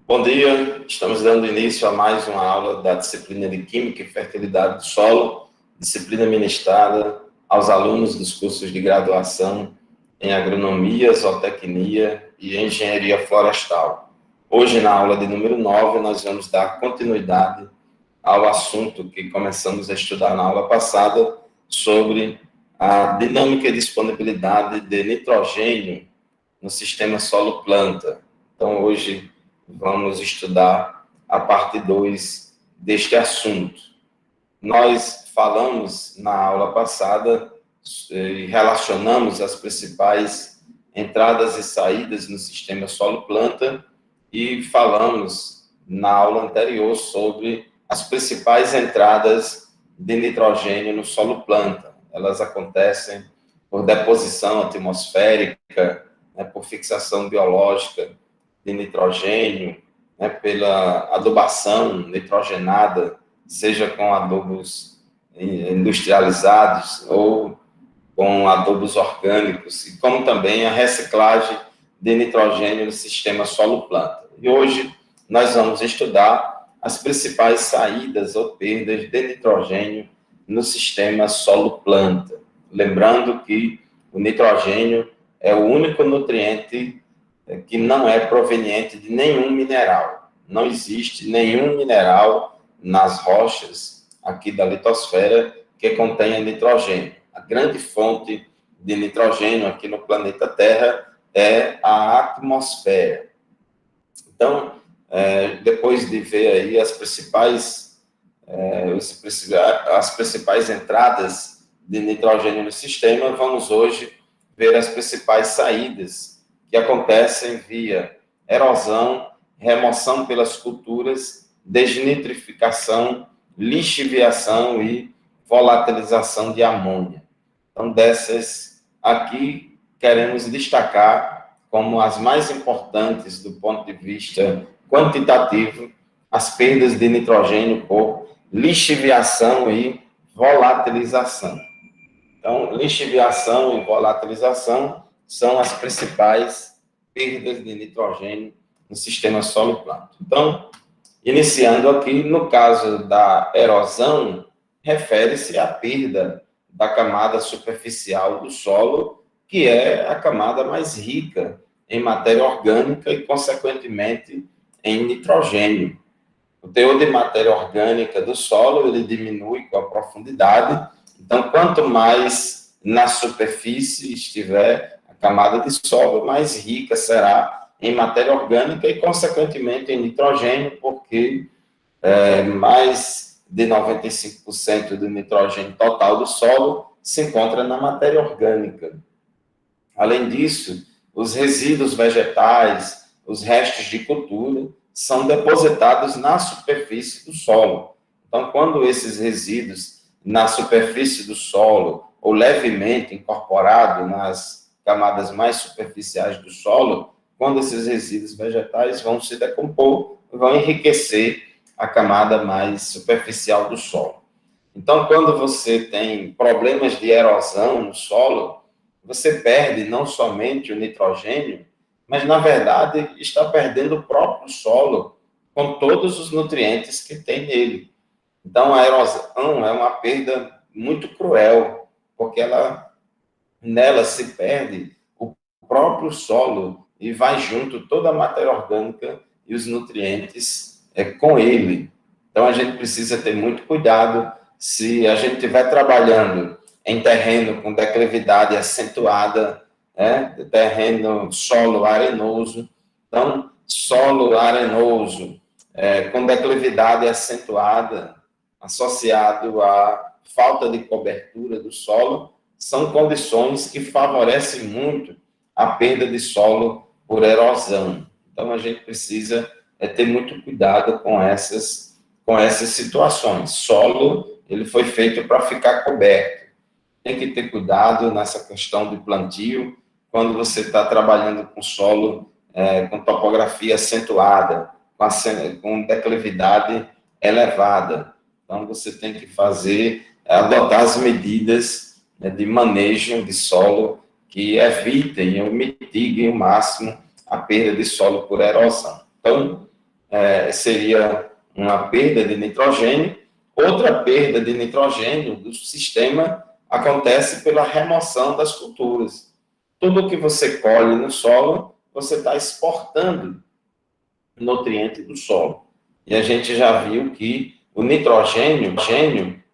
Bom dia, estamos dando início a mais uma aula da disciplina de Química e Fertilidade do Solo, disciplina ministrada aos alunos dos cursos de graduação em Agronomia, Zootecnia e Engenharia Florestal. Hoje, na aula de número 9, nós vamos dar continuidade ao assunto que começamos a estudar na aula passada sobre a dinâmica e disponibilidade de nitrogênio no sistema solo-planta. Então, hoje vamos estudar a parte 2 deste assunto. Nós falamos na aula passada e relacionamos as principais entradas e saídas no sistema solo-planta e falamos na aula anterior sobre as principais entradas de nitrogênio no solo-planta. Elas acontecem por deposição atmosférica, por fixação biológica de nitrogênio, pela adubação nitrogenada, seja com adubos industrializados ou com adubos orgânicos, e como também a reciclagem de nitrogênio no sistema solo-planta. E hoje nós vamos estudar as principais saídas ou perdas de nitrogênio no sistema solo-planta. Lembrando que o nitrogênio é o único nutriente que não é proveniente de nenhum mineral. Não existe nenhum mineral nas rochas aqui da litosfera que contenha nitrogênio. A grande fonte de nitrogênio aqui no planeta Terra é a atmosfera. Então, depois de ver aí as principais entradas de nitrogênio no sistema, vamos hoje ver as principais saídas que acontecem via erosão, remoção pelas culturas, desnitrificação, lixiviação e volatilização de amônia. Então, dessas aqui, queremos destacar como as mais importantes do ponto de vista quantitativo, as perdas de nitrogênio por lixiviação e volatilização. Então, lixiviação e volatilização são as principais perdas de nitrogênio no sistema solo-planta. Então, iniciando aqui, no caso da erosão, refere-se à perda da camada superficial do solo, que é a camada mais rica em matéria orgânica e, consequentemente, em nitrogênio. O teor de matéria orgânica do solo, ele diminui com a profundidade. Então, quanto mais na superfície estiver a camada de solo, mais rica será em matéria orgânica e, consequentemente, em nitrogênio, porque mais de 95% do nitrogênio total do solo se encontra na matéria orgânica. Além disso, os resíduos vegetais, os restos de cultura, são depositados na superfície do solo. Então, quando esses resíduos na superfície do solo, ou levemente incorporado nas camadas mais superficiais do solo, quando esses resíduos vegetais vão se decompor, vão enriquecer a camada mais superficial do solo. Então, quando você tem problemas de erosão no solo, você perde não somente o nitrogênio, mas, na verdade, está perdendo o próprio solo, com todos os nutrientes que tem nele. Então, a erosão é uma perda muito cruel, porque nela se perde o próprio solo e vai junto toda a matéria orgânica e os nutrientes com ele. Então, a gente precisa ter muito cuidado se a gente estiver trabalhando em terreno com declividade acentuada, terreno solo arenoso. Então, solo arenoso com declividade acentuada, associado à falta de cobertura do solo, são condições que favorecem muito a perda de solo por erosão. Então, a gente precisa ter muito cuidado com essas situações. Solo, ele foi feito para ficar coberto. Tem que ter cuidado nessa questão de plantio, quando você está trabalhando com solo com topografia acentuada, com declividade elevada. Então, você tem que adotar as medidas de manejo de solo que evitem ou mitiguem o máximo a perda de solo por erosão. Então, seria uma perda de nitrogênio. Outra perda de nitrogênio do sistema acontece pela remoção das culturas. Tudo que você colhe no solo, você está exportando nutriente do solo. E a gente já viu que o nitrogênio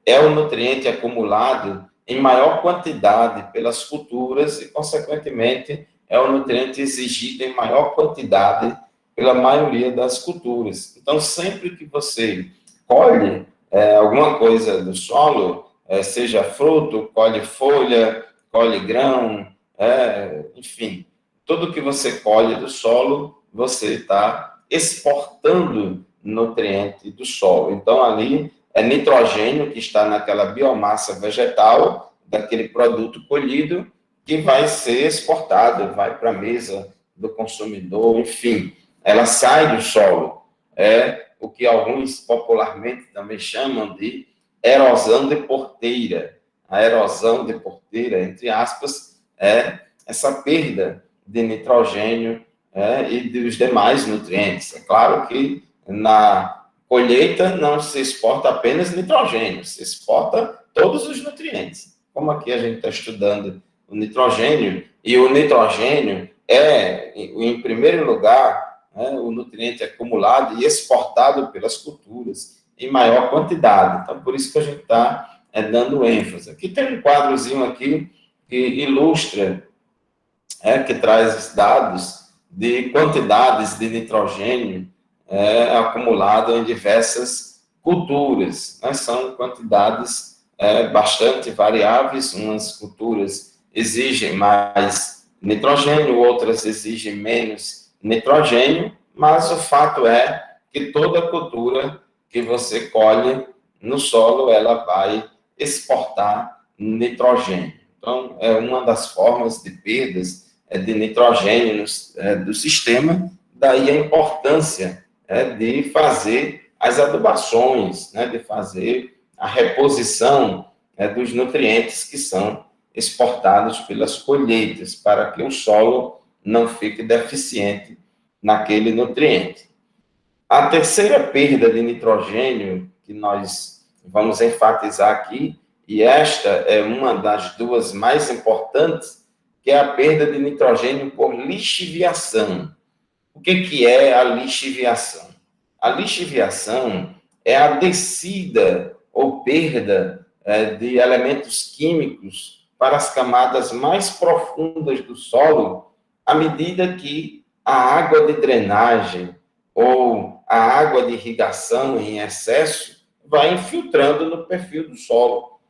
é o nutriente acumulado em maior quantidade pelas culturas e, consequentemente, é o nutriente exigido em maior quantidade pela maioria das culturas. Então, sempre que você colhe alguma coisa do solo, seja fruto, colhe folha, colhe grão, enfim, tudo que você colhe do solo, você está exportando nutriente do solo. Então, ali é nitrogênio que está naquela biomassa vegetal, daquele produto colhido, que vai ser exportado, vai para a mesa do consumidor, enfim, ela sai do solo. É o que alguns popularmente também chamam de erosão de porteira. A erosão de porteira, entre aspas, é essa perda de nitrogênio e dos demais nutrientes. É claro que na colheita não se exporta apenas nitrogênio, se exporta todos os nutrientes. Como aqui a gente está estudando o nitrogênio, e o nitrogênio em primeiro lugar, o nutriente acumulado e exportado pelas culturas em maior quantidade. Então, por isso que a gente está dando ênfase. Aqui tem um quadrozinho aqui que ilustra, que traz dados de quantidades de nitrogênio acumulado em diversas culturas. São quantidades bastante variáveis. Umas culturas exigem mais nitrogênio, outras exigem menos nitrogênio, mas o fato é que toda cultura que você colhe no solo, ela vai exportar nitrogênio. Então, é uma das formas de perdas de nitrogênio do sistema, daí a importância de fazer as adubações, de fazer a reposição dos nutrientes que são exportados pelas colheitas, para que o solo não fique deficiente naquele nutriente. A terceira perda de nitrogênio que nós vamos enfatizar aqui, e esta é uma das duas mais importantes, que é a perda de nitrogênio por lixiviação. O que é a lixiviação? A lixiviação é a descida ou perda de elementos químicos para as camadas mais profundas do solo, à medida que a água de drenagem ou a água de irrigação em excesso vai infiltrando no perfil do solo.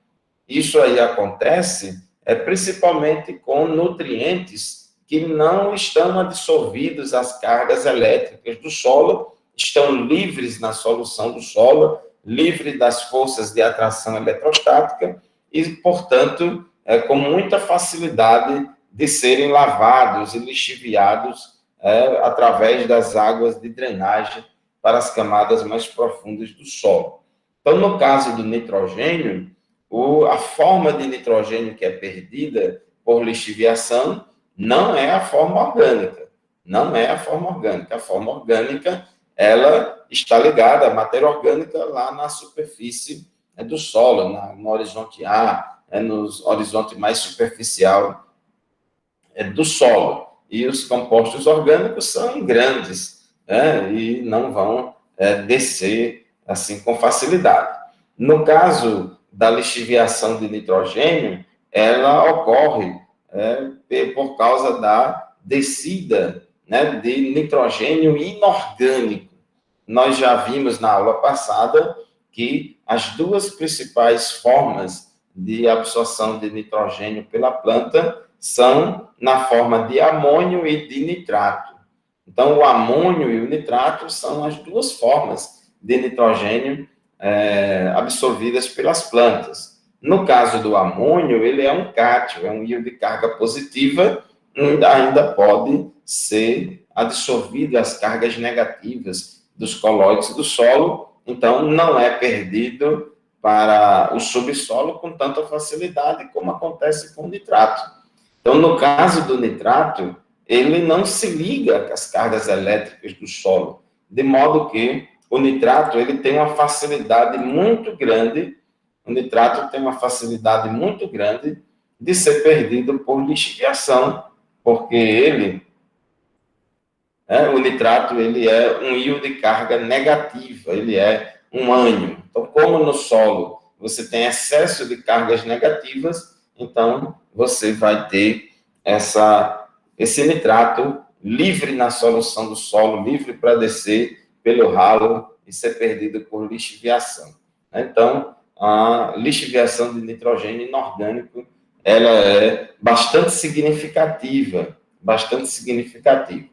Isso aí acontece principalmente com nutrientes que não estão absorvidos às cargas elétricas do solo, estão livres na solução do solo, livres das forças de atração eletrostática e, portanto, com muita facilidade de serem lavados e lixiviados através das águas de drenagem para as camadas mais profundas do solo. Então, no caso do nitrogênio, a forma de nitrogênio que é perdida por lixiviação não é a forma orgânica. Não é a forma orgânica. A forma orgânica, ela está ligada à matéria orgânica lá na superfície do solo, no horizonte A, no horizonte mais superficial do solo. E os compostos orgânicos são grandes, e não vão descer assim com facilidade. No caso da lixiviação de nitrogênio, ela ocorre por causa da descida de nitrogênio inorgânico. Nós já vimos na aula passada que as duas principais formas de absorção de nitrogênio pela planta são na forma de amônio e de nitrato. Então, o amônio e o nitrato são as duas formas de nitrogênio absorvidas pelas plantas. No caso do amônio, ele é um cátion, é um íon de carga positiva, ainda pode ser absorvido as cargas negativas dos colóides do solo, então não é perdido para o subsolo com tanta facilidade como acontece com o nitrato. Então, no caso do nitrato, ele não se liga às cargas elétricas do solo, de modo que o nitrato ele tem uma facilidade muito grande, o nitrato tem uma facilidade muito grande de ser perdido por lixiviação, porque o nitrato ele é um íon de carga negativa, ele é um ânion. Então, como no solo você tem excesso de cargas negativas, então você vai ter esse nitrato livre na solução do solo, livre para descer pelo ralo e ser perdido por lixiviação. Então, a lixiviação de nitrogênio inorgânico ela é bastante significativa, bastante significativa.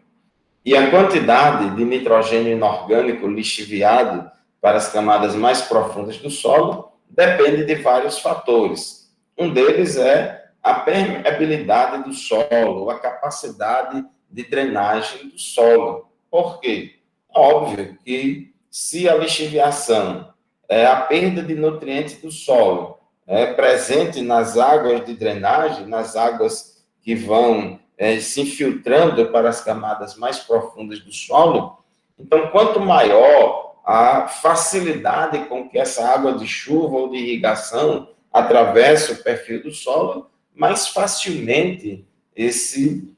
E a quantidade de nitrogênio inorgânico lixiviado para as camadas mais profundas do solo depende de vários fatores. Um deles é a permeabilidade do solo, a capacidade de drenagem do solo. Por quê? Óbvio que se a lixiviação é a perda de nutrientes do solo é presente nas águas de drenagem, nas águas que vão se infiltrando para as camadas mais profundas do solo, então, quanto maior a facilidade com que essa água de chuva ou de irrigação atravessa o perfil do solo, mais facilmente esse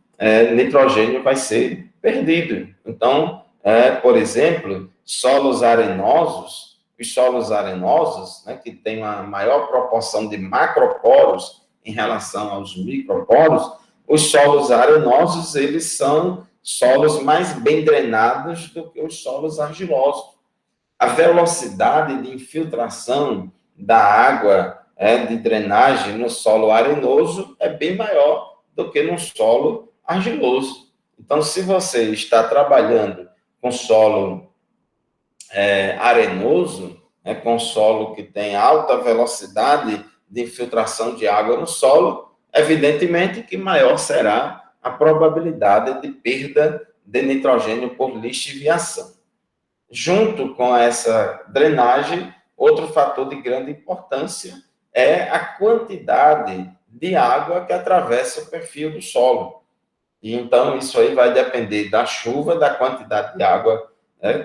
nitrogênio vai ser perdido. Então, por exemplo, solos arenosos, os solos arenosos, que têm uma maior proporção de macroporos em relação aos microporos, os solos arenosos, eles são solos mais bem drenados do que os solos argilosos. A velocidade de infiltração da água de drenagem no solo arenoso é bem maior do que no solo argiloso. Então, se você está trabalhando com solo arenoso, com solo que tem alta velocidade de infiltração de água no solo, evidentemente que maior será a probabilidade de perda de nitrogênio por lixiviação. Junto com essa drenagem, outro fator de grande importância é a quantidade de água que atravessa o perfil do solo. E então, isso aí vai depender da chuva, da quantidade de água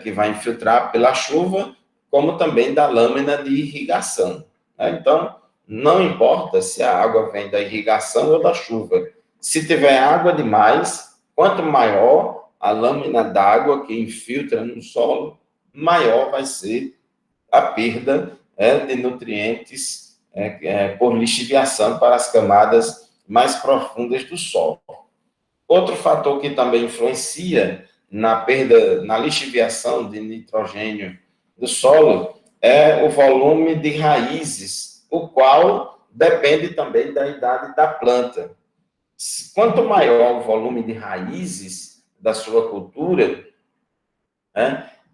que vai infiltrar pela chuva, como também da lâmina de irrigação. Então, não importa se a água vem da irrigação ou da chuva. Se tiver água demais, quanto maior a lâmina d'água que infiltra no solo, maior vai ser a perda de nutrientes por lixiviação para as camadas mais profundas do solo. Outro fator que também influencia na perda, na lixiviação de nitrogênio do solo é o volume de raízes, o qual depende também da idade da planta. Quanto maior o volume de raízes da sua cultura,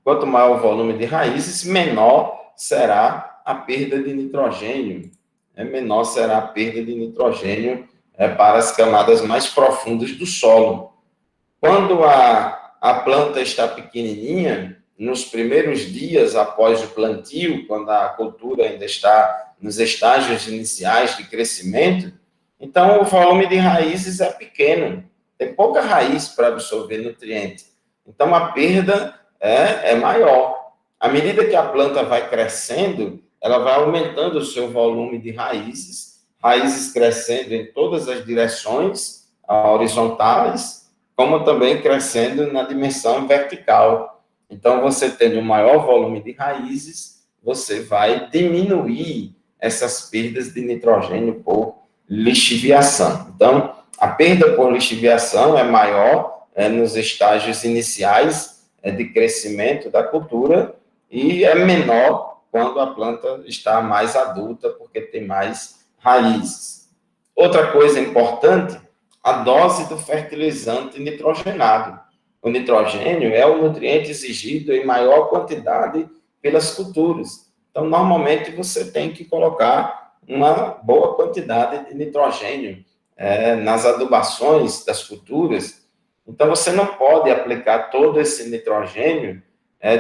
quanto maior o volume de raízes, menor será a perda de nitrogênio, menor será a perda de nitrogênio para as camadas mais profundas do solo. Quando a planta está pequenininha, nos primeiros dias após o plantio, quando a cultura ainda está nos estágios iniciais de crescimento, então o volume de raízes é pequeno, tem pouca raiz para absorver nutriente. Então a perda é maior. À medida que a planta vai crescendo, ela vai aumentando o seu volume de raízes crescendo em todas as direções horizontais, como também crescendo na dimensão vertical. Então, você tendo um maior volume de raízes, você vai diminuir essas perdas de nitrogênio por lixiviação. Então, a perda por lixiviação é maior nos estágios iniciais de crescimento da cultura e é menor quando a planta está mais adulta, porque tem mais raízes. Outra coisa importante, a dose do fertilizante nitrogenado. O nitrogênio é o nutriente exigido em maior quantidade pelas culturas. Então, normalmente, você tem que colocar uma boa quantidade de nitrogênio nas adubações das culturas. Então, você não pode aplicar todo esse nitrogênio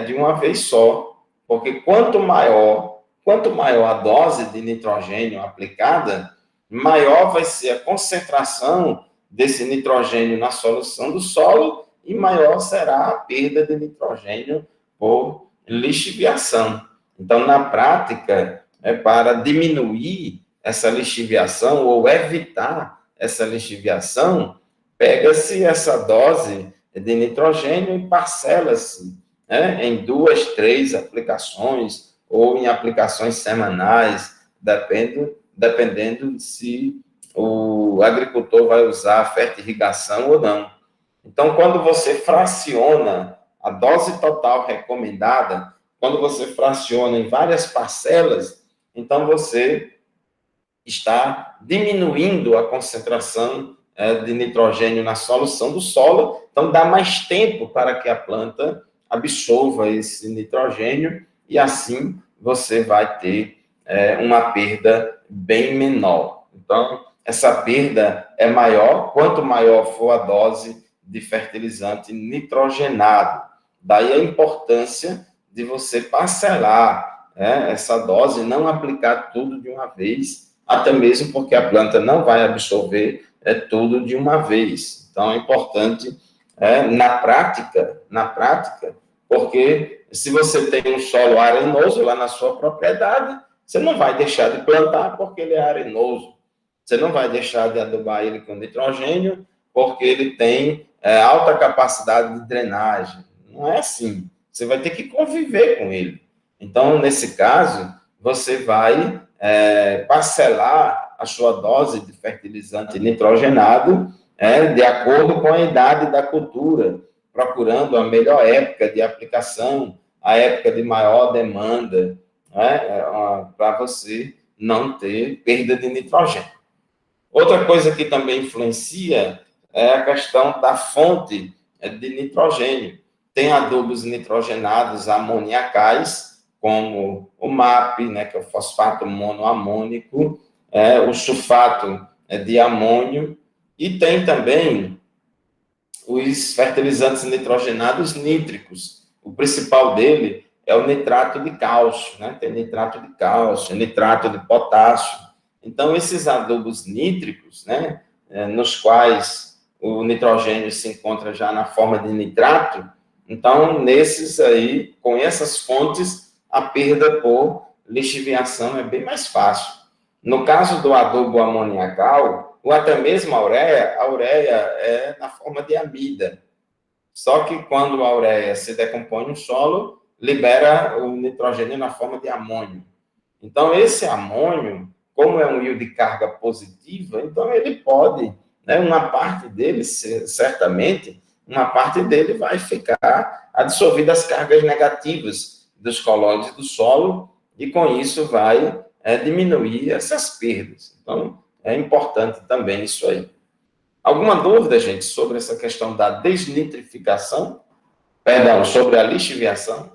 de uma vez só, porque quanto maior a dose de nitrogênio aplicada, maior vai ser a concentração desse nitrogênio na solução do solo e maior será a perda de nitrogênio por lixiviação. Então, na prática, para diminuir essa lixiviação ou evitar essa lixiviação, pega-se essa dose de nitrogênio e parcela-se, né, em 2, 3 aplicações ou em aplicações semanais, dependendo se o agricultor vai usar fertirrigação ou não. Então, quando você fraciona a dose total recomendada, quando você fraciona em várias parcelas, então você está diminuindo a concentração de nitrogênio na solução do solo, então dá mais tempo para que a planta absorva esse nitrogênio e assim você vai ter uma perda bem menor. Então, essa perda é maior, quanto maior for a dose de fertilizante nitrogenado. Daí a importância de você parcelar essa dose, não aplicar tudo de uma vez, até mesmo porque a planta não vai absorver tudo de uma vez. Então, é importante, na prática, porque se você tem um solo arenoso lá na sua propriedade, você não vai deixar de plantar porque ele é arenoso. Você não vai deixar de adubar ele com nitrogênio porque ele tem alta capacidade de drenagem. Não é assim. Você vai ter que conviver com ele. Então, nesse caso, você vai parcelar a sua dose de fertilizante nitrogenado de acordo com a idade da cultura, procurando a melhor época de aplicação, a época de maior demanda, para você não ter perda de nitrogênio. Outra coisa que também influencia é a questão da fonte de nitrogênio. Tem adubos nitrogenados amoniacais, como o MAP, né, que é o fosfato monoamônico, o sulfato de amônio, e tem também os fertilizantes nitrogenados nítricos. O principal dele é o nitrato de cálcio, né? Tem nitrato de cálcio, nitrato de potássio. Então, esses adubos nítricos, né, nos quais o nitrogênio se encontra já na forma de nitrato, então, nesses aí, com essas fontes, a perda por lixiviação é bem mais fácil. No caso do adubo amoniacal, ou até mesmo a ureia é na forma de amida. Só que quando a ureia se decompõe no solo, libera o nitrogênio na forma de amônio. Então, esse amônio, como é um íon de carga positiva, então ele pode, né, uma parte dele, certamente, uma parte dele vai ficar absorvida às cargas negativas dos colóides do solo, e com isso vai diminuir essas perdas. Então, é importante também isso aí. Alguma dúvida, gente, sobre essa questão da desnitrificação? Perdão, sobre a lixiviação?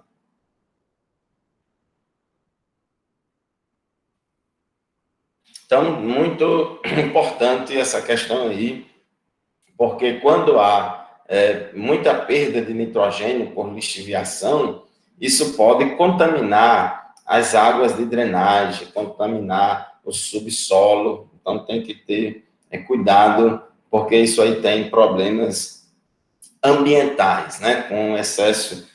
Então, muito importante essa questão aí, porque quando há muita perda de nitrogênio por lixiviação, isso pode contaminar as águas de drenagem, contaminar o subsolo. Então, tem que ter cuidado, porque isso aí tem problemas ambientais, né, com excesso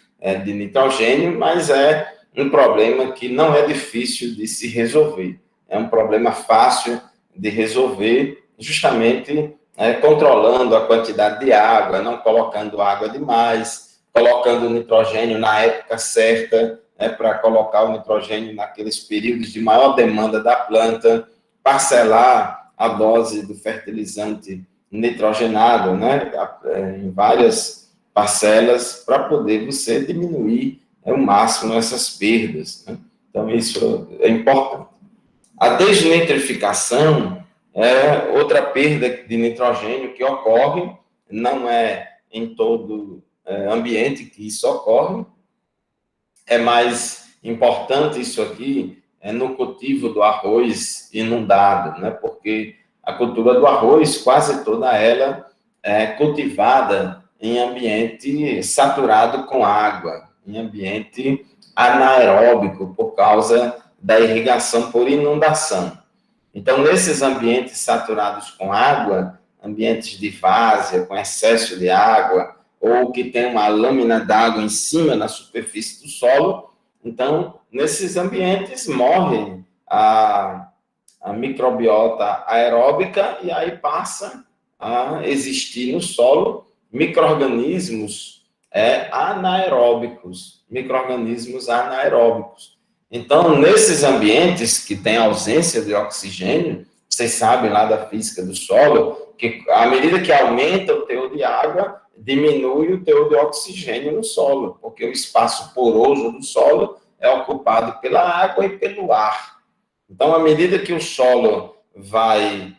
de nitrogênio, mas é um problema que não é difícil de se resolver. É um problema fácil de resolver, justamente controlando a quantidade de água, não colocando água demais, colocando o nitrogênio na época certa, para colocar o nitrogênio naqueles períodos de maior demanda da planta, parcelar a dose do fertilizante nitrogenado, né, em várias parcelas, para poder você diminuir ao máximo essas perdas, né? Então, isso é importante. A desnitrificação é outra perda de nitrogênio que ocorre, não é em todo ambiente que isso ocorre, é mais importante isso aqui no cultivo do arroz inundado, né? Porque a cultura do arroz, quase toda ela é cultivada em ambiente saturado com água, em ambiente anaeróbico, por causa da irrigação por inundação. Então, nesses ambientes saturados com água, ambientes de várzea, com excesso de água, ou que tem uma lâmina d'água em cima na superfície do solo. Então, nesses ambientes morre a microbiota aeróbica e aí passa a existir no solo micro-organismos anaeróbicos, Então, nesses ambientes que tem ausência de oxigênio, vocês sabem lá da física do solo, que à medida que aumenta o teor de água, diminui o teor de oxigênio no solo, porque o espaço poroso do solo é ocupado pela água e pelo ar. Então, à medida que o solo vai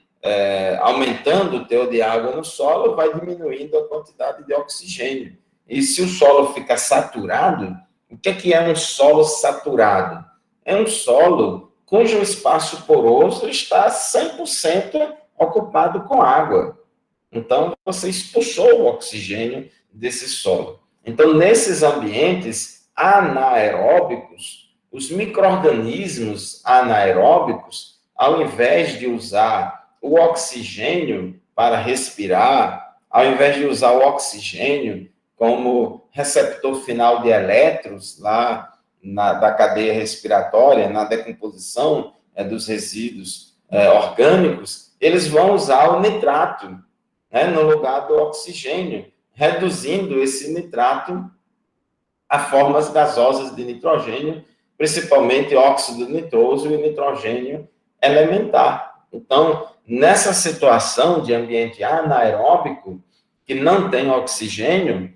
aumentando o teor de água no solo, vai diminuindo a quantidade de oxigênio. E se o solo fica saturado, o que é um solo saturado? É um solo cujo espaço poroso está 100% ocupado com água. Então, você expulsou o oxigênio desse solo. Então, nesses ambientes anaeróbicos, os micro-organismos anaeróbicos, ao invés de usar o oxigênio para respirar, ao invés de usar o oxigênio como receptor final de elétrons lá da cadeia respiratória, na decomposição dos resíduos orgânicos, eles vão usar o nitrato, no lugar do oxigênio, reduzindo esse nitrato a formas gasosas de nitrogênio, principalmente óxido nitroso e nitrogênio elementar. Então, nessa situação de ambiente anaeróbico, que não tem oxigênio,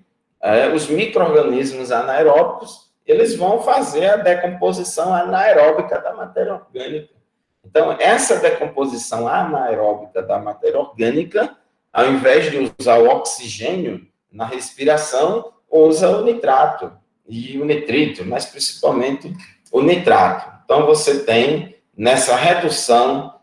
os micro-organismos anaeróbicos, eles vão fazer a decomposição anaeróbica da matéria orgânica. Então, essa decomposição anaeróbica da matéria orgânica, ao invés de usar o oxigênio na respiração, usa o nitrato e o nitrito, mas principalmente o nitrato. Então, você tem nessa redução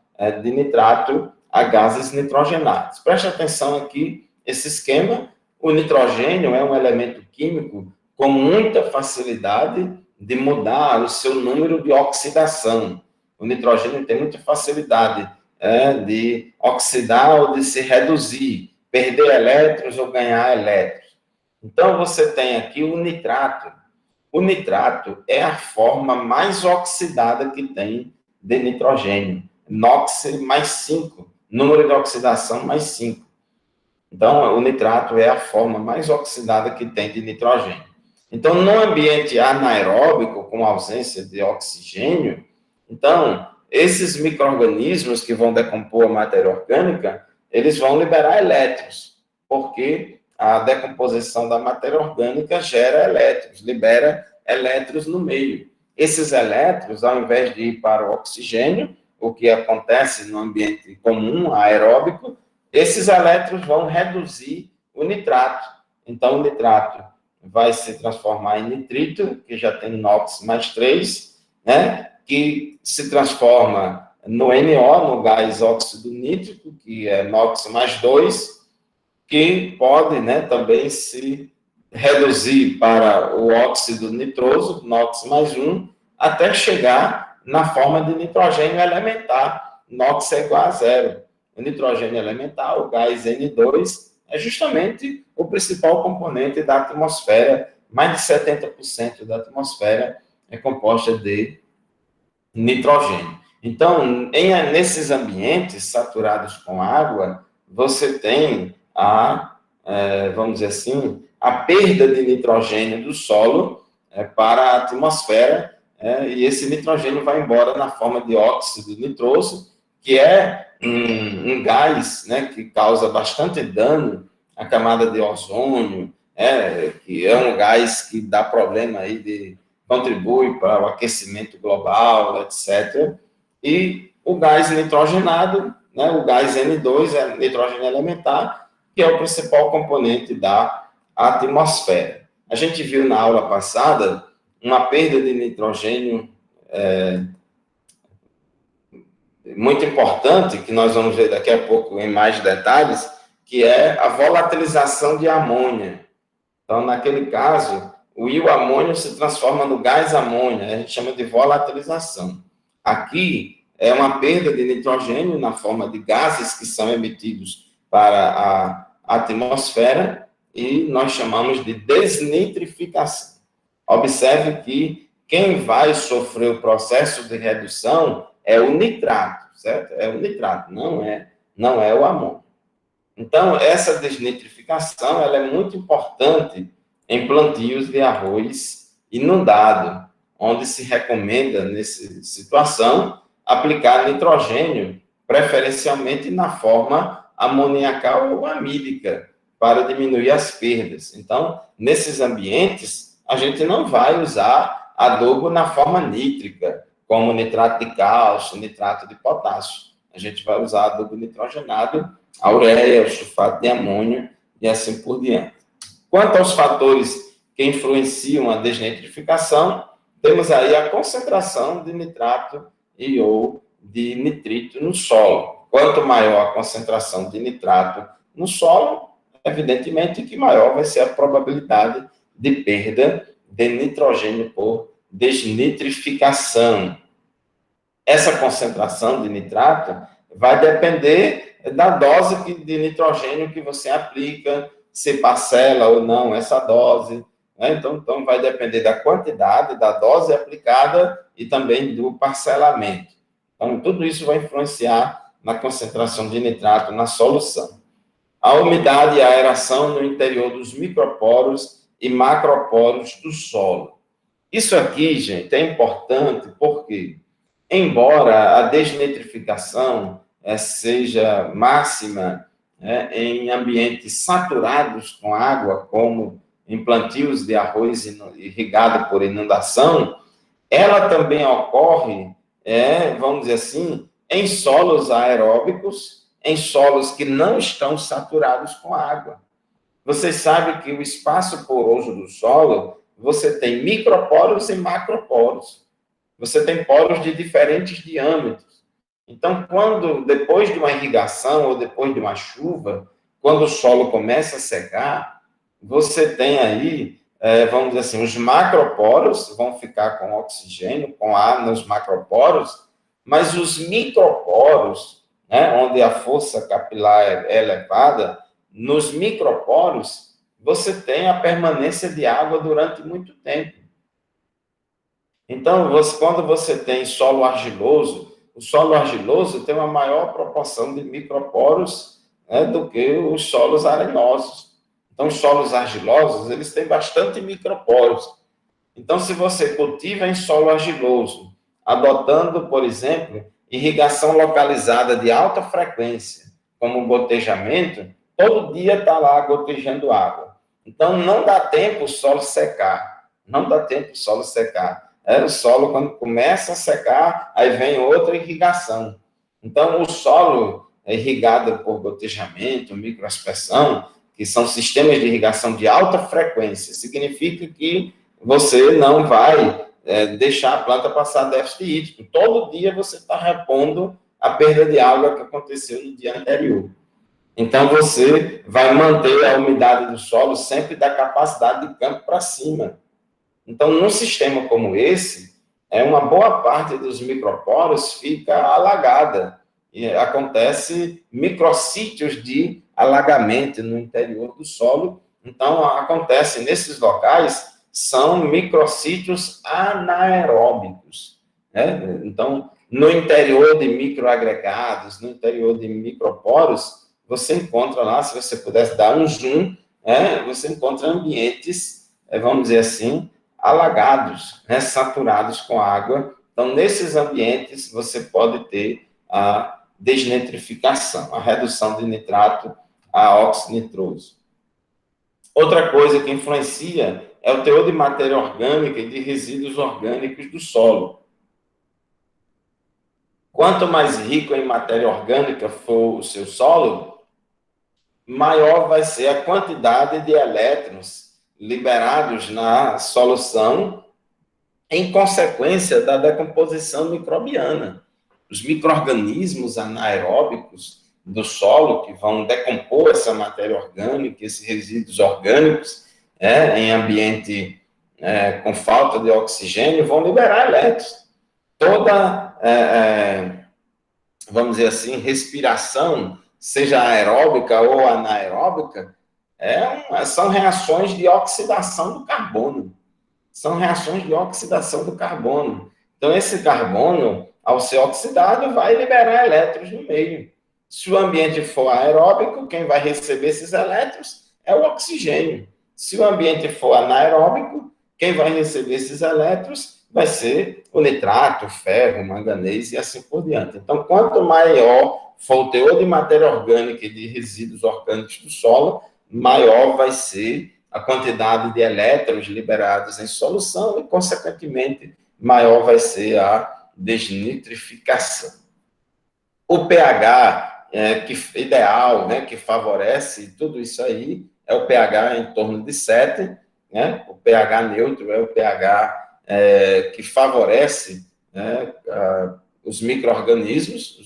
de nitrato a gases nitrogenados. Preste atenção aqui, esse esquema, o nitrogênio é um elemento químico com muita facilidade de mudar o seu número de oxidação. O nitrogênio tem muita facilidade de oxidar ou de se reduzir, perder elétrons ou ganhar elétrons. Então, você tem aqui o nitrato. O nitrato é a forma mais oxidada que tem de nitrogênio. NOx mais 5, número de oxidação mais 5. Então, o nitrato é a forma mais oxidada que tem de nitrogênio. Então, no ambiente anaeróbico, com ausência de oxigênio, então, esses micro-organismos que vão decompor a matéria orgânica, eles vão liberar elétrons, porque a decomposição da matéria orgânica gera elétrons, libera elétrons no meio. Esses elétrons, ao invés de ir para o oxigênio, o que acontece no ambiente comum, aeróbico, esses elétrons vão reduzir o nitrato. Então, o nitrato vai se transformar em nitrito, que já tem NOx mais 3, que se transforma no NO, no gás óxido nítrico, que é NOx mais 2, que pode também se reduzir para o óxido nitroso, NOx mais 1, até chegar na forma de nitrogênio elementar, NOx é igual a 0. O nitrogênio elementar, o gás N2, é justamente o principal componente da atmosfera. Mais de 70% da atmosfera é composta de nitrogênio. Então, nesses ambientes saturados com água, você tem vamos dizer assim, a perda de nitrogênio do solo para a atmosfera, e esse nitrogênio vai embora na forma de óxido nitroso, que é um gás que causa bastante dano à camada de ozônio, que é um gás que dá problema aí contribui para o aquecimento global, etc. E o gás nitrogenado, o gás N2 é nitrogênio elementar, que é o principal componente da atmosfera. A gente viu na aula passada uma perda de nitrogênio muito importante, que nós vamos ver daqui a pouco em mais detalhes, que é a volatilização de amônia. Então, naquele caso, o íon amônio se transforma no gás amônia, a gente chama de volatilização. Aqui é uma perda de nitrogênio na forma de gases que são emitidos para a atmosfera e nós chamamos de desnitrificação. Observe que quem vai sofrer o processo de redução é o nitrato, certo? É o nitrato, não é o amônio. Então, essa desnitrificação ela é muito importante em plantios de arroz inundado, onde se recomenda, nessa situação, aplicar nitrogênio, preferencialmente na forma amoniacal ou amílica, para diminuir as perdas. Então, nesses ambientes, a gente não vai usar adubo na forma nítrica, como nitrato de cálcio, nitrato de potássio. A gente vai usar adubo nitrogenado, a ureia, o sulfato de amônio e assim por diante. Quanto aos fatores que influenciam a desnitrificação, temos aí a concentração de nitrato e ou de nitrito no solo. Quanto maior a concentração de nitrato no solo, evidentemente que maior vai ser a probabilidade de perda de nitrogênio por desnitrificação. Essa concentração de nitrato vai depender da dose de nitrogênio que você aplica, se parcela ou não essa dose, né? Então, vai depender da quantidade, da dose aplicada e também do parcelamento. Então, tudo isso vai influenciar na concentração de nitrato na solução. A umidade e a aeração no interior dos microporos e macroporos do solo. Isso aqui, gente, é importante porque, embora a desnitrificação seja máxima em ambientes saturados com água, como em plantios de arroz irrigado por inundação, ela também ocorre, vamos dizer assim, em solos aeróbicos, em solos que não estão saturados com água. Vocês sabem que o espaço poroso do solo, você tem microporos e macroporos. Você tem poros de diferentes diâmetros. Então, depois de uma irrigação ou depois de uma chuva, quando o solo começa a secar, você tem aí, vamos dizer assim, os macroporos vão ficar com oxigênio, com ar nos macroporos, mas os microporos, onde a força capilar é elevada, nos microporos, você tem a permanência de água durante muito tempo. Então, quando você tem solo argiloso, o solo argiloso tem uma maior proporção de microporos do que os solos arenosos. Então, os solos argilosos, eles têm bastante microporos. Então, se você cultiva em solo argiloso, adotando, por exemplo, irrigação localizada de alta frequência, como gotejamento, todo dia está lá gotejando água. Então, não dá tempo o solo secar. Não dá tempo o solo secar. O solo, quando começa a secar, aí vem outra irrigação. Então, o solo irrigado por gotejamento, microaspersão, que são sistemas de irrigação de alta frequência, significa que você não vai deixar a planta passar déficit hídrico. Todo dia você está repondo a perda de água que aconteceu no dia anterior. Então, você vai manter a umidade do solo sempre da capacidade de campo para cima. Então, num sistema como esse, uma boa parte dos microporos fica alagada. E acontece microsítios de alagamento no interior do solo. Então, acontece nesses locais, são microsítios anaeróbicos. Então, no interior de microagregados, no interior de microporos, você encontra lá, se você pudesse dar um zoom, você encontra ambientes, vamos dizer assim, alagados, saturados com água. Então, nesses ambientes, você pode ter a desnitrificação, a redução de nitrato a óxido nitroso. Outra coisa que influencia é o teor de matéria orgânica e de resíduos orgânicos do solo. Quanto mais rico em matéria orgânica for o seu solo, maior vai ser a quantidade de elétrons liberados na solução em consequência da decomposição microbiana. Os micro-organismos anaeróbicos do solo, que vão decompor essa matéria orgânica, esses resíduos orgânicos, em ambiente com falta de oxigênio, vão liberar elétrons. Toda, vamos dizer assim, respiração seja aeróbica ou anaeróbica, são reações de oxidação do carbono. São reações de oxidação do carbono. Então, esse carbono, ao ser oxidado, vai liberar elétrons no meio. Se o ambiente for aeróbico, quem vai receber esses elétrons é o oxigênio. Se o ambiente for anaeróbico, quem vai receber esses elétrons vai ser o nitrato, o ferro, o manganês e assim por diante. Então, quanto maior for o teor de matéria orgânica e de resíduos orgânicos do solo, maior vai ser a quantidade de elétrons liberados em solução e, consequentemente, maior vai ser a desnitrificação. O pH ideal, né, que favorece tudo isso aí, é o pH em torno de 7, né? O pH neutro é o pH que favorece, né, os micro-organismos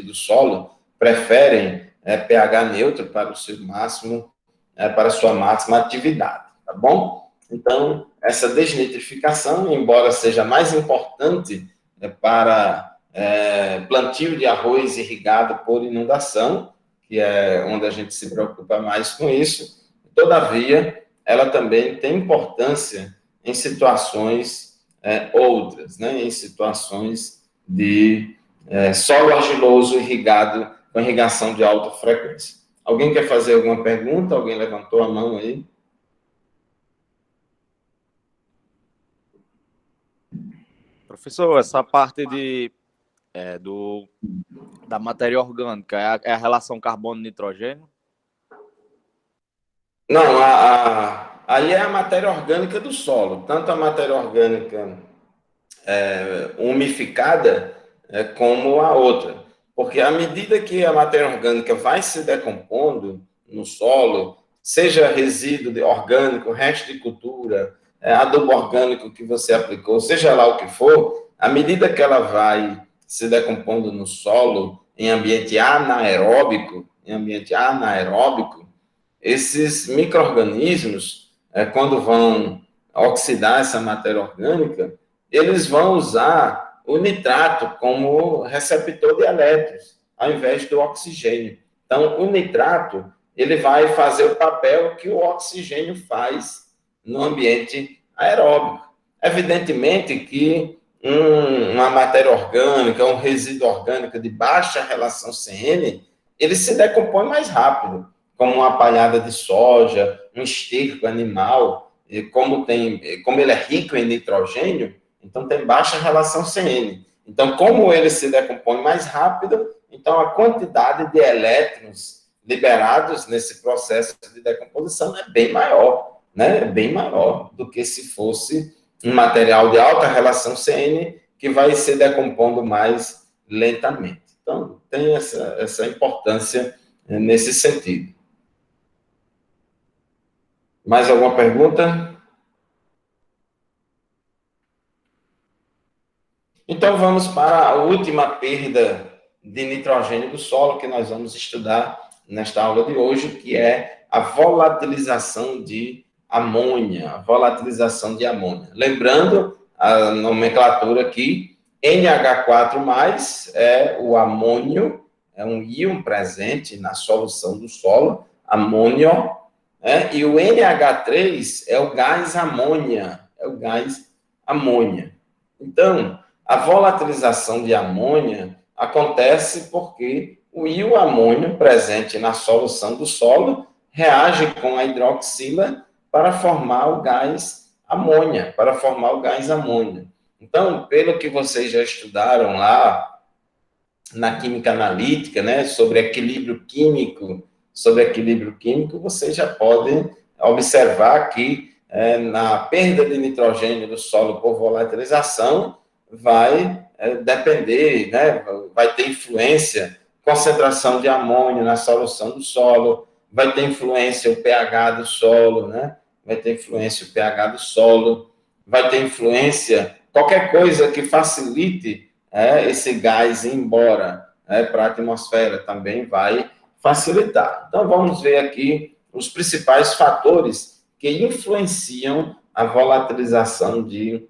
do solo preferem pH neutro para o seu máximo, para a sua máxima atividade, tá bom? Então, essa desnitrificação, embora seja mais importante para plantio de arroz irrigado por inundação, que é onde a gente se preocupa mais com isso, todavia, ela também tem importância em situações outras, né? Em situações de solo argiloso irrigado com irrigação de alta frequência. Alguém quer fazer alguma pergunta? Alguém levantou a mão aí? Professor, essa parte da matéria orgânica é a relação carbono-nitrogênio? Não, aí é a matéria orgânica do solo, tanto a matéria orgânica umificada como a outra. Porque à medida que a matéria orgânica vai se decompondo no solo, seja resíduo orgânico, resto de cultura, adubo orgânico que você aplicou, seja lá o que for, à medida que ela vai se decompondo no solo em ambiente anaeróbico, esses micro-organismos, quando vão oxidar essa matéria orgânica, eles vão usar o nitrato como receptor de elétrons, ao invés do oxigênio. Então, o nitrato, ele vai fazer o papel que o oxigênio faz no ambiente aeróbico. Evidentemente que uma matéria orgânica, um resíduo orgânico de baixa relação CN, ele se decompõe mais rápido, como uma palhada de soja, um esterco animal, e como ele é rico em nitrogênio, então tem baixa relação CN. Então, como ele se decompõe mais rápido, então a quantidade de elétrons liberados nesse processo de decomposição é bem maior, né? É bem maior do que se fosse um material de alta relação CN que vai se decompondo mais lentamente. Então, tem essa importância nesse sentido. Mais alguma pergunta? Então, vamos para a última perda de nitrogênio do solo que nós vamos estudar nesta aula de hoje, que é a volatilização de amônia. Lembrando a nomenclatura aqui, NH4+, é o amônio, é um íon presente na solução do solo, amônio, e o NH3 é o gás amônia, Então, a volatilização de amônia acontece porque o íon amônio presente na solução do solo reage com a hidroxila para formar o gás amônia, Então, pelo que vocês já estudaram lá na química analítica, né, sobre equilíbrio químico, vocês já podem observar que na perda de nitrogênio do solo por volatilização vai depender, né, vai ter influência concentração de amônio na solução do solo, vai ter influência o pH do solo, né, vai ter influência qualquer coisa que facilite esse gás ir embora para a atmosfera também vai facilitar. Então, vamos ver aqui os principais fatores que influenciam a volatilização de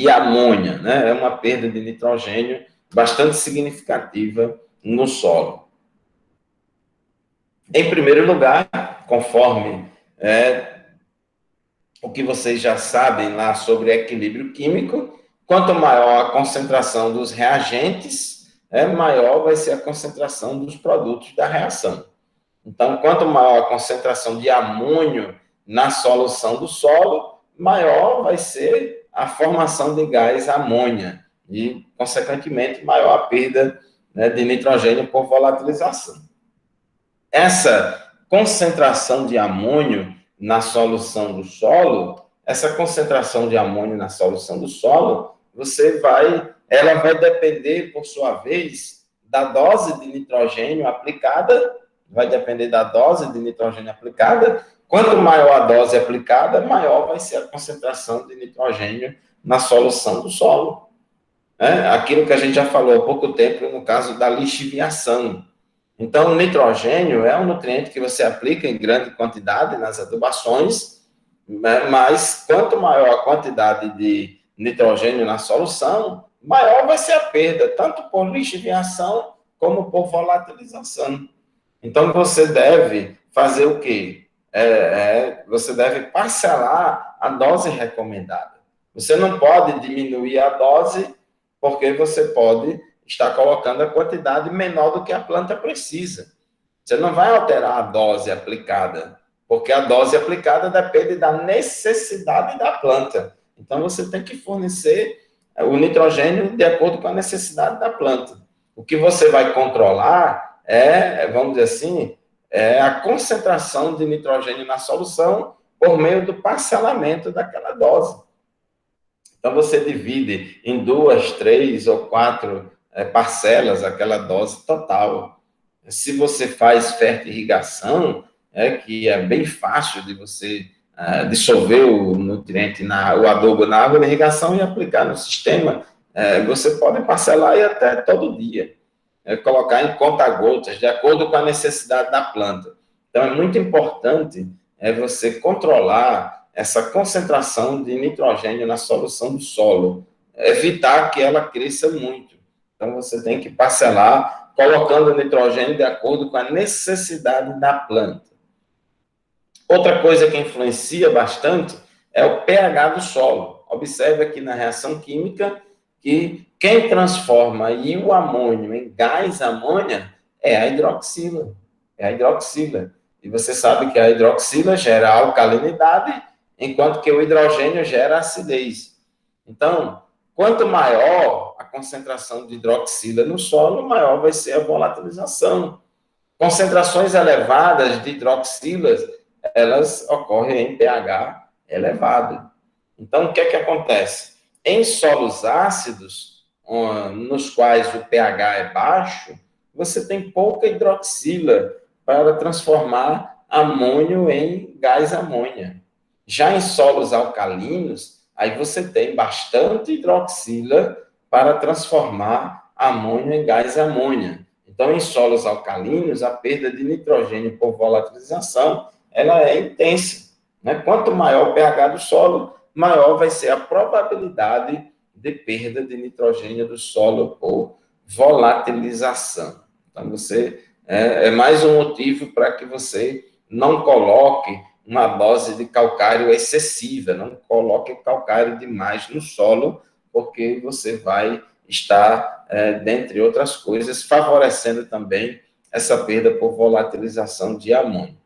amônia, né? É uma perda de nitrogênio bastante significativa no solo. Em primeiro lugar, conforme o que vocês já sabem lá sobre equilíbrio químico, quanto maior a concentração dos reagentes, maior vai ser a concentração dos produtos da reação. Então, quanto maior a concentração de amônio na solução do solo, maior vai ser a formação de gás amônia e, consequentemente, maior a perda, né, de nitrogênio por volatilização. Essa concentração de amônio na solução do solo, essa concentração de amônio na solução do solo, ela vai depender, por sua vez, da dose de nitrogênio aplicada, vai depender da dose de nitrogênio aplicada. Quanto maior a dose aplicada, maior vai ser a concentração de nitrogênio na solução do solo. Aquilo que a gente já falou há pouco tempo no caso da lixiviação. Então, o nitrogênio é um nutriente que você aplica em grande quantidade nas adubações, mas quanto maior a quantidade de nitrogênio na solução, maior vai ser a perda, tanto por lixiviação como por volatilização. Então, você deve fazer o quê? Você deve parcelar a dose recomendada. Você não pode diminuir a dose, porque você pode estar colocando a quantidade menor do que a planta precisa. Você não vai alterar a dose aplicada, porque a dose aplicada depende da necessidade da planta. Então, você tem que fornecer o nitrogênio de acordo com a necessidade da planta. O que você vai controlar vamos dizer assim, a concentração de nitrogênio na solução por meio do parcelamento daquela dose. Então, você divide em 2, 3 ou 4 parcelas aquela dose total. Se você faz fertirrigação, que é bem fácil de você dissolver o nutriente, o adubo na água de irrigação e aplicar no sistema, você pode parcelar e até todo dia. Colocar em conta-gotas, de acordo com a necessidade da planta. Então, é muito importante você controlar essa concentração de nitrogênio na solução do solo, evitar que ela cresça muito. Então, você tem que parcelar, colocando o nitrogênio de acordo com a necessidade da planta. Outra coisa que influencia bastante é o pH do solo. Observe aqui na reação química que quem transforma o amônio em gás amônia é a hidroxila. É a hidroxila. E você sabe que a hidroxila gera alcalinidade, enquanto que o hidrogênio gera acidez. Então, quanto maior a concentração de hidroxila no solo, maior vai ser a volatilização. Concentrações elevadas de hidroxilas, elas ocorrem em pH elevado. Então, o que é que acontece? Em solos ácidos, nos quais o pH é baixo, você tem pouca hidroxila para transformar amônio em gás amônia. Já em solos alcalinos, aí você tem bastante hidroxila para transformar amônio em gás amônia. Então, em solos alcalinos, a perda de nitrogênio por volatilização ela é intensa. Quanto maior o pH do solo, maior vai ser a probabilidade de perda de nitrogênio do solo por volatilização. Então, é mais um motivo para que você não coloque uma dose de calcário excessiva, não coloque calcário demais no solo, porque você vai estar, dentre outras coisas, favorecendo também essa perda por volatilização de amônio.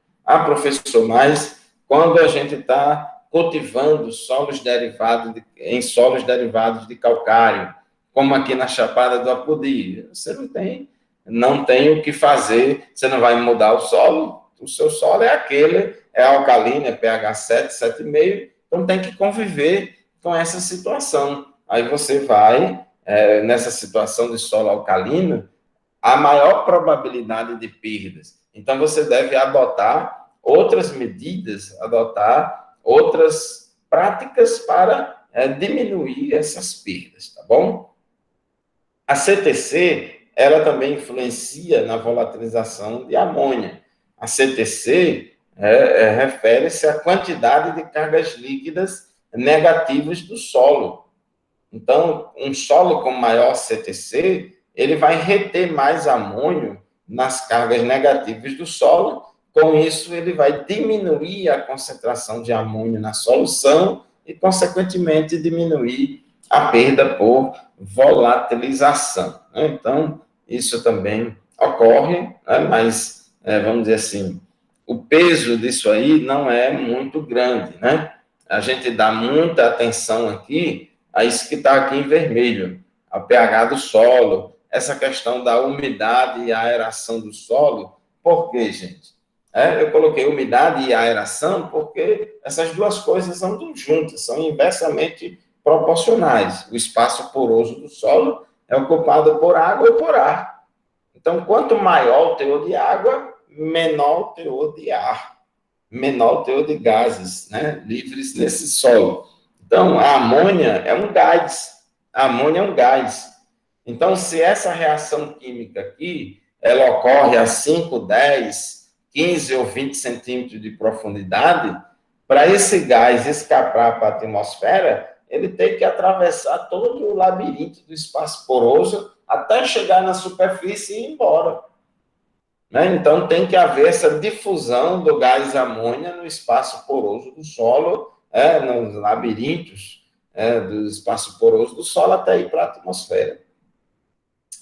Professor, mas quando a gente está cultivando em solos derivados de calcário, como aqui na Chapada do Apodi, você não tem o que fazer, você não vai mudar o solo, o seu solo é aquele, é alcalino, é pH 7, 7,5, então tem que conviver com essa situação. Aí você vai, nessa situação de solo alcalino, a maior probabilidade de perdas. Então, você deve adotar outras medidas, adotar outras práticas para diminuir essas perdas, tá bom? A CTC, ela também influencia na volatilização de amônia. A CTC refere-se à quantidade de cargas líquidas negativas do solo. Então, um solo com maior CTC, ele vai reter mais amônio nas cargas negativas do solo com isso, ele vai diminuir a concentração de amônio na solução e, consequentemente, diminuir a perda por volatilização. Né? Então, isso também ocorre, né? Mas, vamos dizer assim, o peso disso aí não é muito grande, né? A gente dá muita atenção aqui a isso que está aqui em vermelho, ao pH do solo, essa questão da umidade e aeração do solo. Por quê, gente? Eu coloquei umidade e aeração porque essas duas coisas andam juntas, são inversamente proporcionais. O espaço poroso do solo é ocupado por água e por ar. Então, quanto maior o teor de água, menor o teor de ar, menor o teor de gases, né, livres nesse solo. Então, a amônia é um gás. A amônia é um gás. Então, se essa reação química aqui, ela ocorre a 5, 10, 15 ou 20 centímetros de profundidade, para esse gás escapar para a atmosfera, ele tem que atravessar todo o labirinto do espaço poroso até chegar na superfície e ir embora. Né? Então, tem que haver essa difusão do gás amônia no espaço poroso do solo, nos labirintos do espaço poroso do solo, até ir para a atmosfera.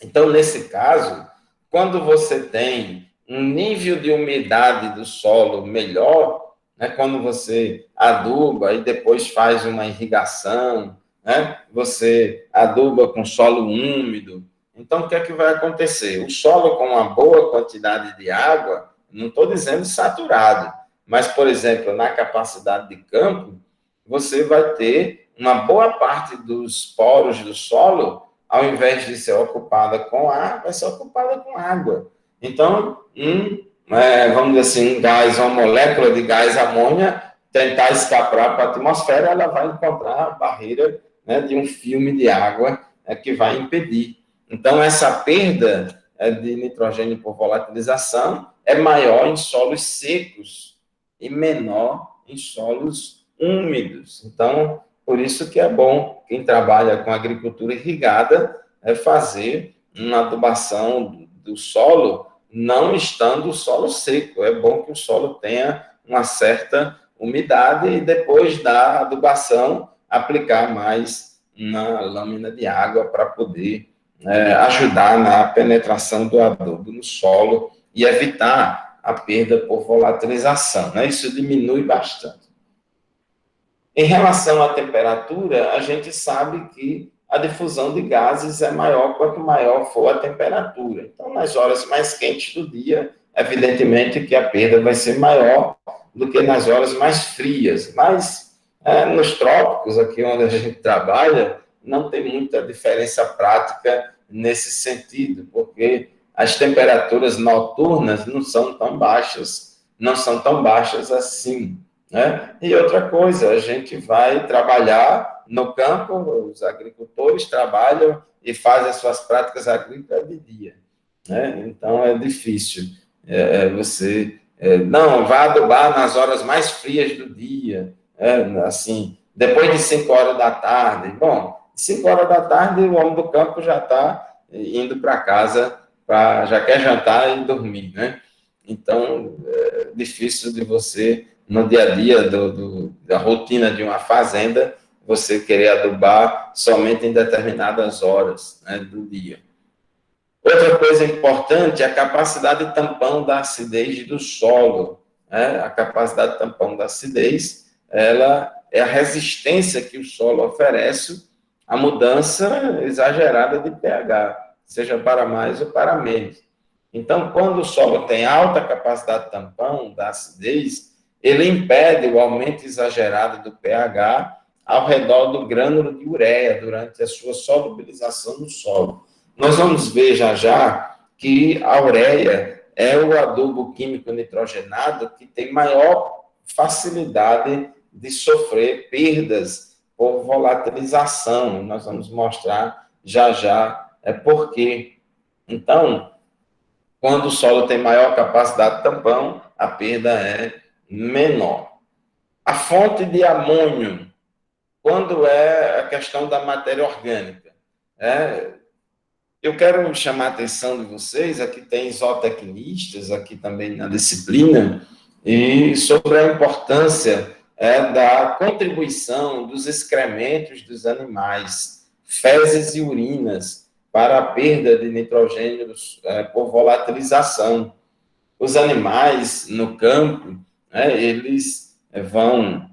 Então, nesse caso, quando você tem um nível de umidade do solo melhor, né, quando você aduba e depois faz uma irrigação, né, você aduba com solo úmido, então o que é que vai acontecer? O solo com uma boa quantidade de água, não estou dizendo saturado, mas, por exemplo, na capacidade de campo, você vai ter uma boa parte dos poros do solo, ao invés de ser ocupada com ar, vai ser ocupada com água. Então, vamos dizer assim, um gás, uma molécula de gás amônia, tentar escapar para a atmosfera, ela vai encontrar a barreira, né, de um filme de água que vai impedir. Então, essa perda de nitrogênio por volatilização é maior em solos secos e menor em solos úmidos. Então, por isso que é bom quem trabalha com agricultura irrigada fazer uma adubação do solo, não estando o solo seco. É bom que o solo tenha uma certa umidade e depois da adubação aplicar mais na lâmina de água para poder ajudar na penetração do adubo no solo e evitar a perda por volatilização. Né? Isso diminui bastante. Em relação à temperatura, a gente sabe que a difusão de gases é maior quanto maior for a temperatura. Então, nas horas mais quentes do dia, evidentemente que a perda vai ser maior do que nas horas mais frias. Mas nos trópicos, aqui onde a gente trabalha, não tem muita diferença prática nesse sentido, porque as temperaturas noturnas não são tão baixas assim. Né? E outra coisa, a gente vai trabalhar no campo, os agricultores trabalham e fazem as suas práticas agrícolas de dia. Né? Então, é difícil você... não, vá adubar nas horas mais frias do dia, assim, depois de 5 horas da tarde. Bom, 5 horas da tarde, o homem do campo já está indo para casa, já quer jantar e dormir. Né? Então, é difícil de você... no dia a dia da rotina de uma fazenda, você querer adubar somente em determinadas horas, né, do dia. Outra coisa importante é a capacidade de tampão da acidez do solo. Né? A capacidade de tampão da acidez, ela é a resistência que o solo oferece à mudança exagerada de pH, seja para mais ou para menos. Então, quando o solo tem alta capacidade de tampão da acidez, ele impede o aumento exagerado do pH ao redor do grânulo de ureia durante a sua solubilização no solo. Nós vamos ver já que a ureia é o adubo químico nitrogenado que tem maior facilidade de sofrer perdas por volatilização. Nós vamos mostrar já por quê. Então, quando o solo tem maior capacidade de tampão, a perda é menor. A fonte de amônio, quando é a questão da matéria orgânica, eu quero chamar a atenção de vocês, aqui tem zootecnistas, aqui também na disciplina, e sobre a importância da contribuição dos excrementos dos animais, fezes e urinas, para a perda de nitrogênio por volatilização. Os animais no campo, eles vão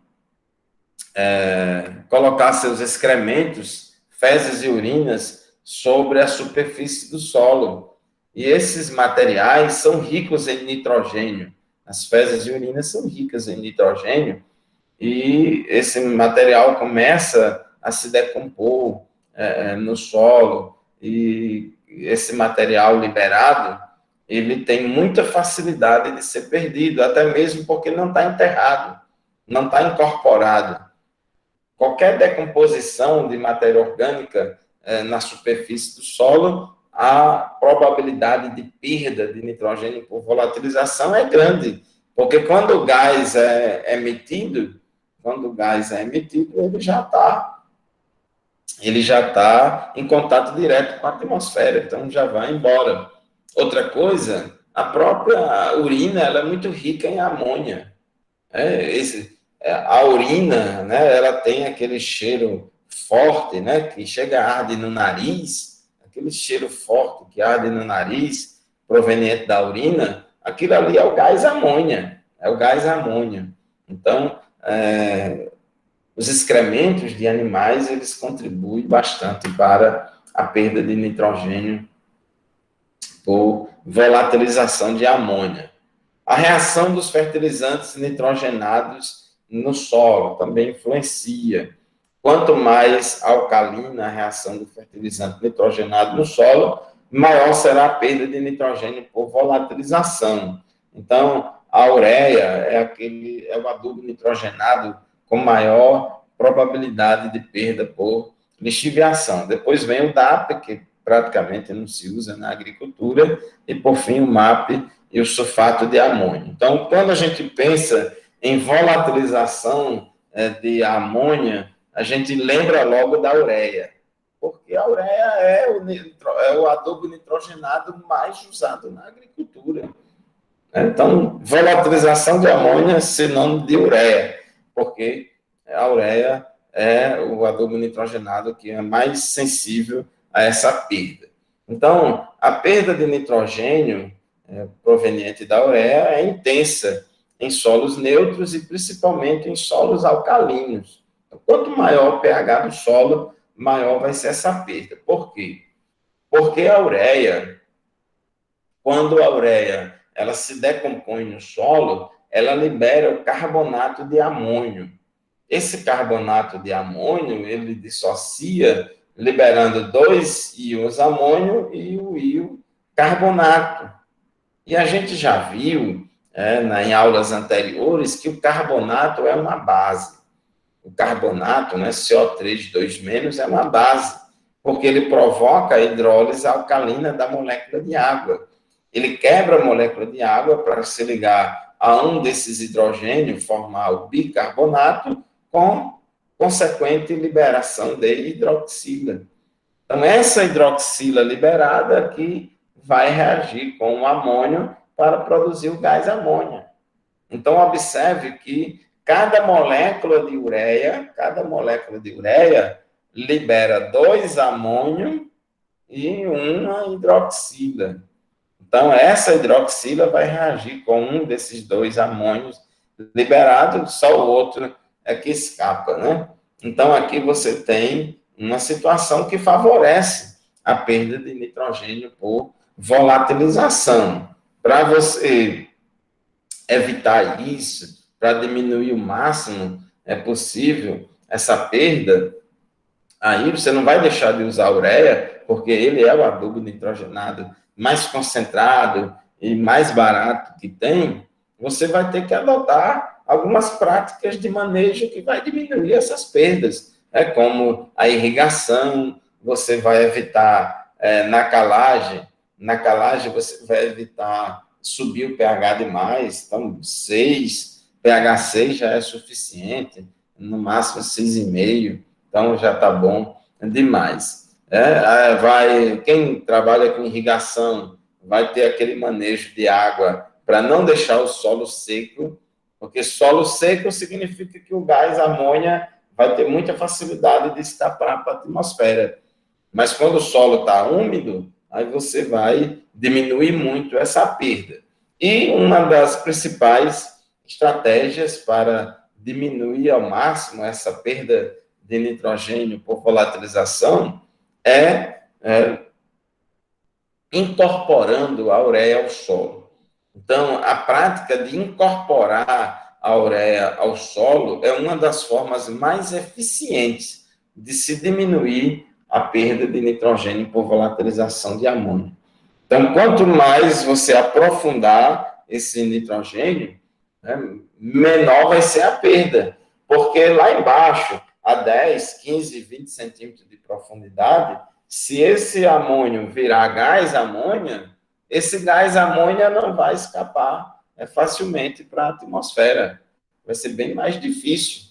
colocar seus excrementos, fezes e urinas, sobre a superfície do solo. E esses materiais são ricos em nitrogênio. As fezes e urinas são ricas em nitrogênio, e esse material começa a se decompor no solo, e esse material liberado, ele tem muita facilidade de ser perdido, até mesmo porque não está enterrado, não está incorporado. Qualquer decomposição de matéria orgânica na superfície do solo, a probabilidade de perda de nitrogênio por volatilização é grande, porque quando o gás é emitido, ele já está em contato direto com a atmosfera, então já vai embora. Outra coisa, a própria urina, ela é muito rica em amônia. A urina, né, ela tem aquele cheiro forte, né, que chega a arde no nariz, aquele cheiro forte que arde no nariz, proveniente da urina, aquilo ali é o gás amônia, Então, os excrementos de animais, eles contribuem bastante para a perda de nitrogênio por volatilização de amônia. A reação dos fertilizantes nitrogenados no solo também influencia. Quanto mais alcalina a reação do fertilizante nitrogenado no solo, maior será a perda de nitrogênio por volatilização. Então, a ureia é o adubo nitrogenado com maior probabilidade de perda por lixiviação. Depois vem o DAP, que praticamente não se usa na agricultura, e, por fim, o MAP e o sulfato de amônio. Então, quando a gente pensa em volatilização de amônia, a gente lembra logo da ureia, porque a ureia é o adubo nitrogenado mais usado na agricultura. Então, volatilização de amônia é sinônimo de ureia, porque a ureia é o adubo nitrogenado que é mais sensível a essa perda. Então, a perda de nitrogênio proveniente da ureia é intensa em solos neutros e principalmente em solos alcalinos. Então, quanto maior o pH do solo, maior vai ser essa perda. Por quê? Porque a ureia, quando a ureia ela se decompõe no solo, ela libera o carbonato de amônio. Esse carbonato de amônio, ele dissocia, liberando 2 íons amônio e o íon carbonato. E a gente já viu, em aulas anteriores, que o carbonato é uma base. O carbonato, né, CO3 2- é uma base, porque ele provoca a hidrólise alcalina da molécula de água. Ele quebra a molécula de água para se ligar a um desses hidrogênios, formar o bicarbonato, com consequente liberação de hidroxila. Então, essa hidroxila liberada aqui vai reagir com o amônio para produzir o gás amônia. Então, observe que cada molécula de ureia libera 2 amônio e 1 hidroxila. Então, essa hidroxila vai reagir com um desses 2 amônios liberados, só o outro é que escapa, né? Então, aqui você tem uma situação que favorece a perda de nitrogênio por volatilização. Para você evitar isso, para diminuir o máximo possível essa perda, aí você não vai deixar de usar a ureia, porque ele é o adubo nitrogenado mais concentrado e mais barato que tem. Você vai ter que adotar algumas práticas de manejo que vai diminuir essas perdas, como a irrigação. Você vai evitar na calagem você vai evitar subir o pH demais, então 6, pH 6 já é suficiente, no máximo 6,5, então já está bom demais. Quem trabalha com irrigação vai ter aquele manejo de água para não deixar o solo seco, porque solo seco significa que o gás amônia vai ter muita facilidade de escapar para a atmosfera. Mas quando o solo está úmido, aí você vai diminuir muito essa perda. E uma das principais estratégias para diminuir ao máximo essa perda de nitrogênio por volatilização é incorporando a ureia ao solo. Então, a prática de incorporar a ureia ao solo é uma das formas mais eficientes de se diminuir a perda de nitrogênio por volatilização de amônio. Então, quanto mais você aprofundar esse nitrogênio, menor vai ser a perda, porque lá embaixo, a 10, 15, 20 centímetros de profundidade, se esse amônio virar gás amônia, esse gás amônia não vai escapar facilmente para a atmosfera. Vai ser bem mais difícil.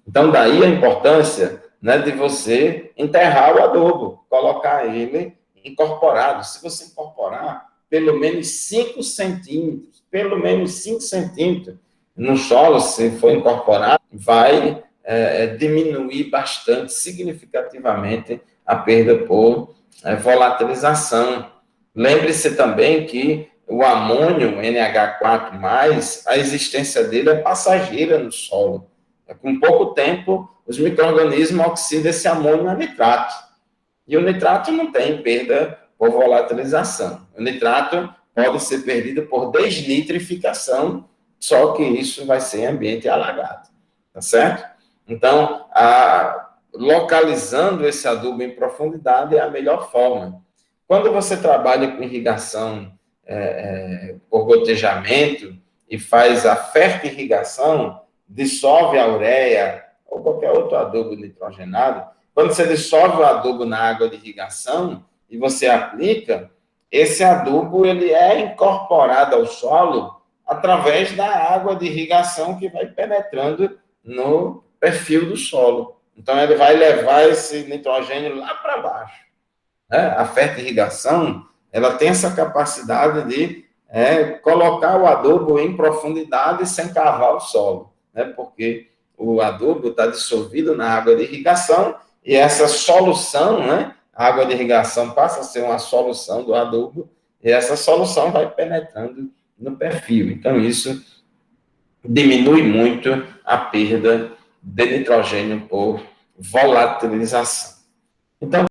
Então, daí a importância de você enterrar o adubo, colocar ele incorporado. Se você incorporar pelo menos 5 centímetros, no solo, se for incorporado, vai diminuir bastante, significativamente, a perda por volatilização. Lembre-se também que o amônio NH4+, a existência dele é passageira no solo. Com pouco tempo, os micro-organismos oxidam esse amônio a nitrato. E o nitrato não tem perda por volatilização. O nitrato pode ser perdido por desnitrificação, só que isso vai ser em ambiente alagado. Tá certo? Então, localizando esse adubo em profundidade é a melhor forma. Quando você trabalha com irrigação por gotejamento e faz a fertirrigação, dissolve a ureia ou qualquer outro adubo nitrogenado, quando você dissolve o adubo na água de irrigação e você aplica, esse adubo ele é incorporado ao solo através da água de irrigação que vai penetrando no perfil do solo. Então, ele vai levar esse nitrogênio lá para baixo. A fertirrigação, ela tem essa capacidade de colocar o adubo em profundidade sem cavar o solo, porque o adubo está dissolvido na água de irrigação e essa solução, a água de irrigação passa a ser uma solução do adubo e essa solução vai penetrando no perfil. Então, isso diminui muito a perda de nitrogênio por volatilização. Então,